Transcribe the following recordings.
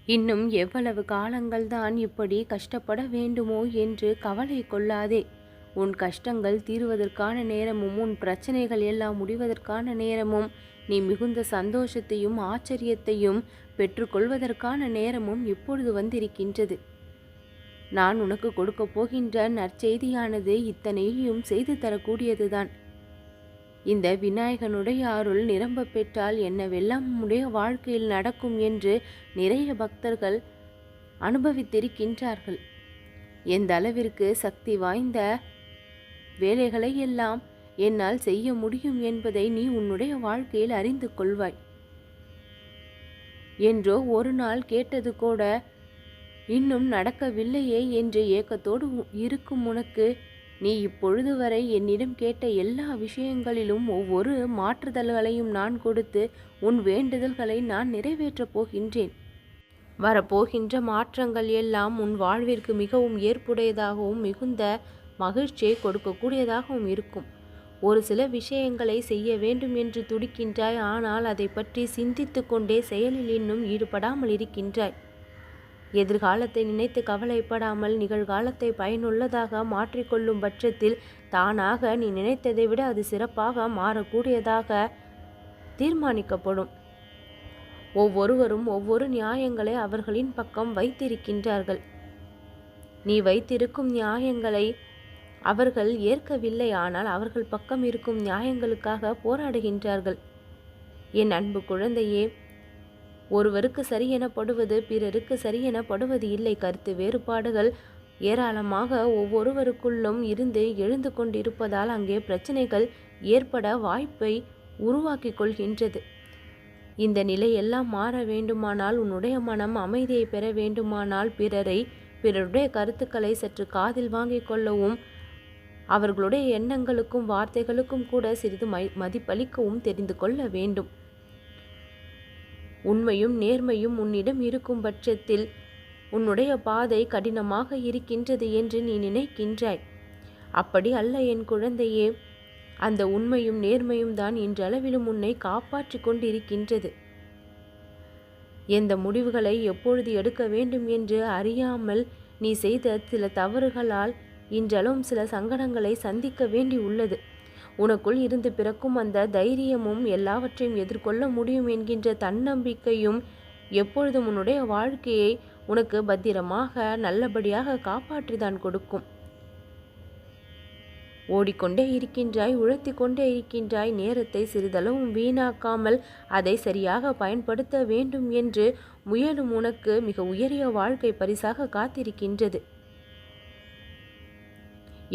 இன்னும் எவ்வளவு காலங்கள்தான் இப்படி கஷ்டப்பட வேண்டுமோ என்று கவலை கொள்ளாதே. உன் கஷ்டங்கள் தீருவதற்கான நேரமும் உன் பிரச்சனைகள் எல்லாம் முடிவதற்கான நேரமும் நீ மிகுந்த சந்தோஷத்தையும் ஆச்சரியத்தையும் பெற்றுக்கொள்வதற்கான நேரமும் இப்பொழுது வந்திருக்கின்றது. நான் உனக்கு கொடுக்க போகின்ற நற்செய்தியானது இத்தனையும் செய்து தரக்கூடியதுதான். இந்த விநாயகனுடைய அருள் நிரம்ப பெற்றால் என்னவெல்லாம் நம்முடைய வாழ்க்கையில் நடக்கும் என்று நிறைய பக்தர்கள் அனுபவித்திருக்கின்றார்கள். எந்த அளவிற்கு சக்தி வாய்ந்த வேலைகளை எல்லாம் என்னால் செய்ய முடியும் என்பதை நீ உன்னுடைய வாழ்க்கையில் அறிந்து கொள்வாய். என்றோ ஒரு நாள் கேட்டது கூட இன்னும் நடக்கவில்லையே என்று ஏக்கத்தோடு இருக்கும் உனக்கு நீ இப்பொழுது வரை என்னிடம் கேட்ட எல்லா விஷயங்களிலும் ஒவ்வொரு மாற்றுதல்களையும் நான் கொடுத்து உன் வேண்டுதல்களை நான் நிறைவேற்றப் போகின்றேன். வரப்போகின்ற மாற்றங்கள் எல்லாம் உன் வாழ்விற்கு மிகவும் ஏற்புடையதாகவும் மிகுந்த மகிழ்ச்சியை கொடுக்கக்கூடியதாகவும் இருக்கும். ஒரு சில விஷயங்களை செய்ய வேண்டும் என்று துடிக்கின்றாய், ஆனால் அதை பற்றி சிந்தித்து கொண்டே செயலில் இன்னும் ஈடுபடாமல் இருக்கின்றாய். எதிர்காலத்தை நினைத்து கவலைப்படாமல் நிகழ்காலத்தை பயனுள்ளதாக மாற்றிக்கொள்ளும் பட்சத்தில் தானாக நீ நினைத்ததை விட அது சிறப்பாக மாறக்கூடியதாக தீர்மானிக்கப்படும். ஒவ்வொருவரும் ஒவ்வொரு நியாயங்களை அவர்களின் பக்கம் வைத்திருக்கின்றார்கள். நீ வைத்திருக்கும் நியாயங்களை அவர்கள் ஏற்கவில்லை, ஆனால் அவர்கள் பக்கம் இருக்கும் நியாயங்களுக்காக போராடுகின்றார்கள். என் அன்பு குழந்தையே, ஒருவருக்கு சரி எனப்படுவது பிறருக்கு சரி எனப்படுவது இல்லை. கருத்து வேறுபாடுகள் ஏராளமாக ஒவ்வொருவருக்குள்ளும் இருந்து எழுந்து கொண்டிருப்பதால் அங்கே பிரச்சனைகள் ஏற்பட வாய்ப்பை உருவாக்கி கொள்கின்றது. இந்த நிலை எல்லாம் மாற வேண்டுமானால், உன்னுடைய மனம் அமைதியை பெற வேண்டுமானால், பிறருடைய கருத்துக்களை சற்று காதில் வாங்கிக் கொள்ளவும் அவர்களுடைய எண்ணங்களுக்கும் வார்த்தைகளுக்கும் கூட சிறிது மதிப்பளிக்கவும் தெரிந்து கொள்ள வேண்டும். உண்மையும் நேர்மையும் உன்னிடம் இருக்கும் பட்சத்தில் உன்னுடைய பாதை கடினமாக இருக்கின்றது என்று நீ நினைக்கின்றாய். அப்படி அல்ல என் குழந்தையே. அந்த உண்மையும் நேர்மையும் தான் இன்றளவிலும் உன்னை காப்பாற்றி கொண்டிருக்கின்றது. எந்த முடிவுகளை எப்பொழுது எடுக்க வேண்டும் என்று அறியாமல் நீ செய்த சில தவறுகளால் இன்றளவும் சில சங்கடங்களை சந்திக்க வேண்டி உள்ளது. உனக்குள் இருந்து பிறக்கும் அந்த தைரியமும் எல்லாவற்றையும் எதிர்கொள்ள முடியும் என்கின்ற தன்னம்பிக்கையும் எப்பொழுதும் உன்னுடைய வாழ்க்கையை உனக்கு பத்திரமாக நல்லபடியாக காப்பாற்றிதான் கொடுக்கும். ஓடிக்கொண்டே இருக்கின்றாய், உழைத்து கொண்டே இருக்கின்றாய். நேரத்தை சிறிதளவும் வீணாக்காமல் அதை சரியாக பயன்படுத்த வேண்டும் என்று முயலும் உனக்கு மிக உயரிய வாழ்க்கை பரிசாக காத்திருக்கின்றது.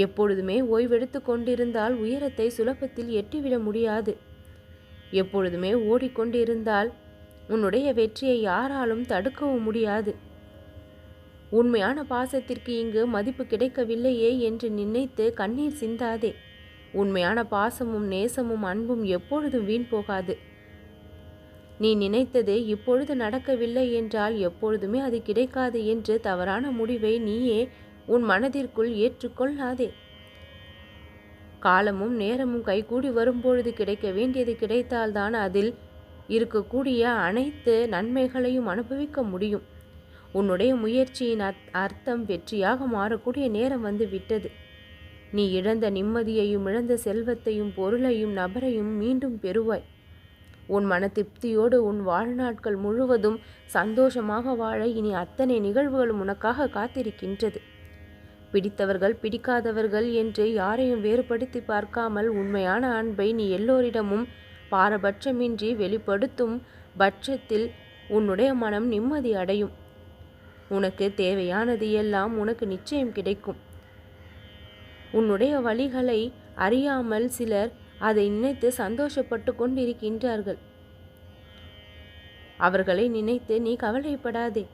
எப்பொழுதுமே ஓய்வெடுத்து கொண்டிருந்தால் உயரத்தை சுலபத்தில் எட்டிவிட முடியாது. எப்பொழுதுமே ஓடிக்கொண்டிருந்தால் உன்னுடைய வெற்றியை யாராலும் தடுக்கவும் முடியாது. உண்மையான பாசத்திற்கு இங்கு மதிப்பு கிடைக்கவில்லையே என்று நினைத்து கண்ணீர் சிந்தாதே. உண்மையான பாசமும் நேசமும் அன்பும் எப்பொழுதும் வீண் போகாது. நீ நினைத்தது இப்பொழுது நடக்கவில்லை என்றால் எப்பொழுதுமே அது கிடைக்காது என்று தவறான முடிவை நீயே உன் மனதிற்குள் ஏற்றுக்கொள்ளாதே. காலமும் நேரமும் கைகூடி வரும்பொழுது கிடைக்க வேண்டியது கிடைத்தால்தான் அதில் இருக்கக்கூடிய அனைத்து நன்மைகளையும் அனுபவிக்க முடியும். உன்னுடைய முயற்சியின் அர்த்தம் வெற்றியாக மாறக்கூடிய நேரம் வந்து விட்டது. நீ இழந்த நிம்மதியையும் இழந்த செல்வத்தையும் பொருளையும் நபரையும் மீண்டும் பெறுவாய். உன் மன திருப்தியோடு உன் வாழ்நாட்கள் முழுவதும் சந்தோஷமாக வாழ இனி அத்தனை நிகழ்வுகளும் உனக்காக காத்திருக்கின்றது. பிடித்தவர்கள் பிடிக்காதவர்கள் என்று யாரையும் வேறுபடுத்தி பார்க்காமல் உண்மையான அன்பை நீ எல்லோரிடமும் பாரபட்சமின்றி வெளிப்படுத்தும் பட்சத்தில் உன்னுடைய மனம் நிம்மதி அடையும். உனக்கு தேவையானது எல்லாம் உனக்கு நிச்சயம் கிடைக்கும். உன்னுடைய வழிகளை அறியாமல் சிலர் அதை நினைத்து சந்தோஷப்பட்டு கொண்டிருக்கின்றார்கள். அவர்களை நினைத்து நீ கவலைப்படாதே.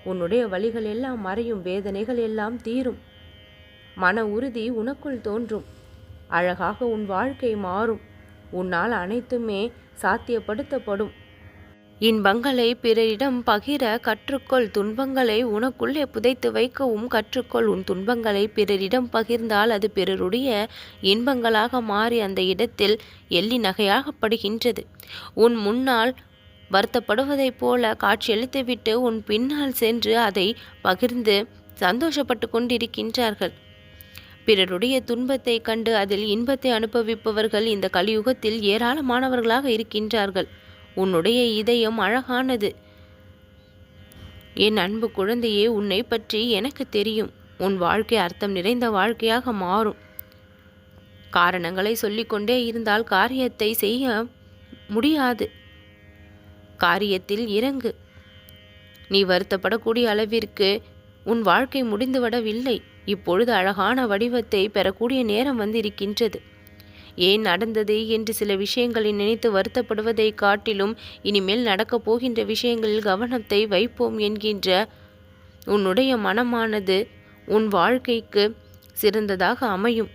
உன்னுடைய வழிகள் எல்லாம் மறையும், வேதனைகள் எல்லாம் தீரும், மன உறுதி உனக்குள் தோன்றும், அழகாக உன் வாழ்க்கை மாறும். உன்னால் அனைத்துமே சாத்தியப்படுத்தப்படும். இன்பங்களை பிறரிடம் பகிர கற்றுக்கொள். துன்பங்களை உனக்குள்ளே புதைத்து வைக்கவும் கற்றுக்கொள். உன் துன்பங்களை பிறரிடம் பகிர்ந்தால் அது பிறருடைய இன்பங்களாக மாறி அந்த இடத்தில் எள்ளி நகையாகப்படுகின்றது. உன் முன்னால் வருத்தப்படுவதைப் போல காட்சியளித்துவிட்டு உன் பின்னால் சென்று அதை பகிர்ந்து சந்தோஷப்பட்டு கொண்டிருக்கின்றார்கள். பிறருடைய துன்பத்தை கண்டு அதில் இன்பத்தை அனுபவிப்பவர்கள் இந்த கலியுகத்தில் ஏராளமானவர்களாக இருக்கின்றார்கள். உன்னுடைய இதயம் அழகானது. என் அன்பு குழந்தையே, உன்னை பற்றி எனக்கு தெரியும். உன் வாழ்க்கை அர்த்தம் நிறைந்த வாழ்க்கையாக மாறும். காரணங்களை சொல்லிக்கொண்டே இருந்தால் காரியத்தை செய்ய முடியாது. காரியத்தில் இறங்கு. நீ வருத்தப்படக்கூடிய அளவிற்கு உன் வாழ்க்கை முடிந்துவிடவில்லை. இப்பொழுது அழகான வடிவத்தை பெறக்கூடிய நேரம் வந்திருக்கின்றது. ஏன் நடந்தது என்று சில விஷயங்களை நினைத்து வருத்தப்படுவதை காட்டிலும் இனிமேல் நடக்கப் போகின்ற விஷயங்களில் கவனத்தை வைப்போம் என்கின்ற உன்னுடைய மனமானது உன் வாழ்க்கைக்கு சிறந்ததாக அமையும்.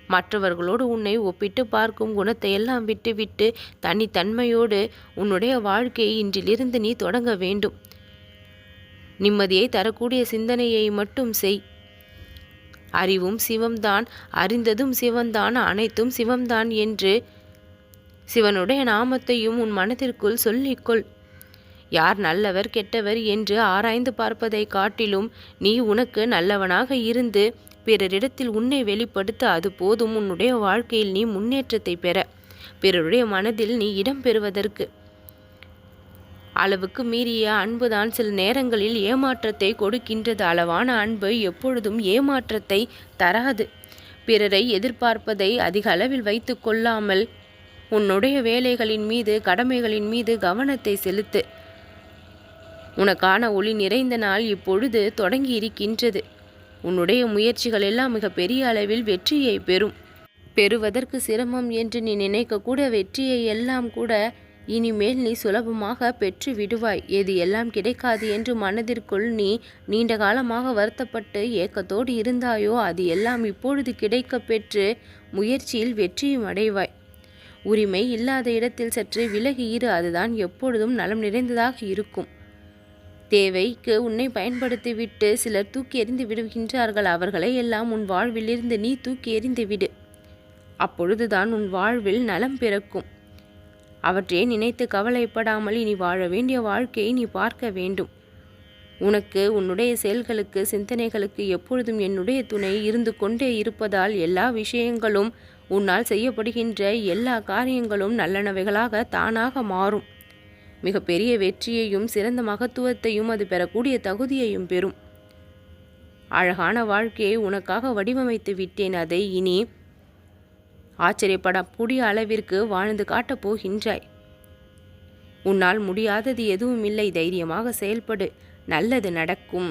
மற்றவர்களோடு உன்னை ஒப்பிட்டு பார்க்கும் குணத்தை எல்லாம் விட்டுவிட்டு தனித்தன்மையோடு உன்னுடைய வாழ்க்கையை இன்றிலிருந்து நீ தொடங்க வேண்டும். நிம்மதியை தரக்கூடிய சிந்தனையை மட்டும் செய். அறிவும் சிவம்தான், அறிந்ததும் சிவம்தான், அனைத்தும் சிவம்தான் என்று சிவனுடைய நாமத்தையும் உன் மனதிற்குள் சொல்லிக்கொள். யார் நல்லவர் கெட்டவர் என்று ஆராய்ந்து பார்ப்பதை காட்டிலும் நீ உனக்கு நல்லவனாக இருந்து பிறரிடத்தில் உன்னை வெளிப்படுத்த அது போதும். உன்னுடைய வாழ்க்கையில் நீ முன்னேற்றத்தை பெற, பிறருடைய மனதில் நீ இடம் பெறுவதற்கு. அளவுக்கு மீறிய அன்புதான் சில நேரங்களில் ஏமாற்றத்தை கொடுக்கின்றது. அளவான அன்பு எப்பொழுதும் ஏமாற்றத்தை தராது. பிறரை எதிர்பார்ப்பதை அதிக அளவில் வைத்து கொள்ளாமல் உன்னுடைய வேலைகளின் மீது, கடமைகளின் மீது கவனத்தை செலுத்து. உனக்கான ஒளி நிறைந்த நாள் இப்பொழுது தொடங்கி இருக்கின்றது. உன்னுடைய முயற்சிகள் எல்லாம் மிக பெரிய அளவில் வெற்றியை பெறும். பெறுவதற்கு சிரமம் என்று நீ நினைக்கக்கூட வெற்றியை எல்லாம் கூட இனிமேல் நீ சுலபமாக பெற்று விடுவாய். எது எல்லாம் கிடைக்காது என்று மனதிற்குள் நீ நீண்ட காலமாக வருத்தப்பட்டு ஏக்கத்தோடு இருந்தாயோ அது எல்லாம் இப்பொழுது கிடைக்க பெற்று முயற்சியில் வெற்றியும் அடைவாய். உரிமை இல்லாத இடத்தில் சற்று விலகி இரு. அதுதான் எப்பொழுதும் நலம் நிறைந்ததாக இருக்கும். தேவைக்கு உன்னை பயன்படுத்திவிட்டு சிலர் தூக்கி எறிந்து விடுகின்றார்கள். அவர்களை எல்லாம் உன் வாழ்விலிருந்து நீ தூக்கி எறிந்து விடு. அப்பொழுதுதான் உன் வாழ்வில் நலம் பிறக்கும். அவற்றை நினைத்து கவலைப்படாமல் இனி வாழ வேண்டிய வாழ்க்கையை நீ பார்க்க வேண்டும். உனக்கு, உன்னுடைய செயல்களுக்கு, சிந்தனைகளுக்கு எப்பொழுதும் என்னுடைய துணை இருந்து கொண்டே இருப்பதால் எல்லா விஷயங்களும், உன்னால் செய்யப்படுகின்ற எல்லா காரியங்களும் நல்லனவைகளாக தானாக மாறும். மிகப்பெரிய வெற்றியையும் சிறந்த மகத்துவத்தையும் அது பெறக்கூடிய தகுதியையும் பெறும். அழகான வாழ்க்கையை உனக்காக வடிவமைத்து விட்டேன். அதை இனி ஆச்சரியப்படக்கூடிய அளவிற்கு வாழ்ந்து காட்டப் போகின்றாய். உன்னால் முடியாதது எதுவும் இல்லை. தைரியமாக செயல்படு. நல்லது நடக்கும்.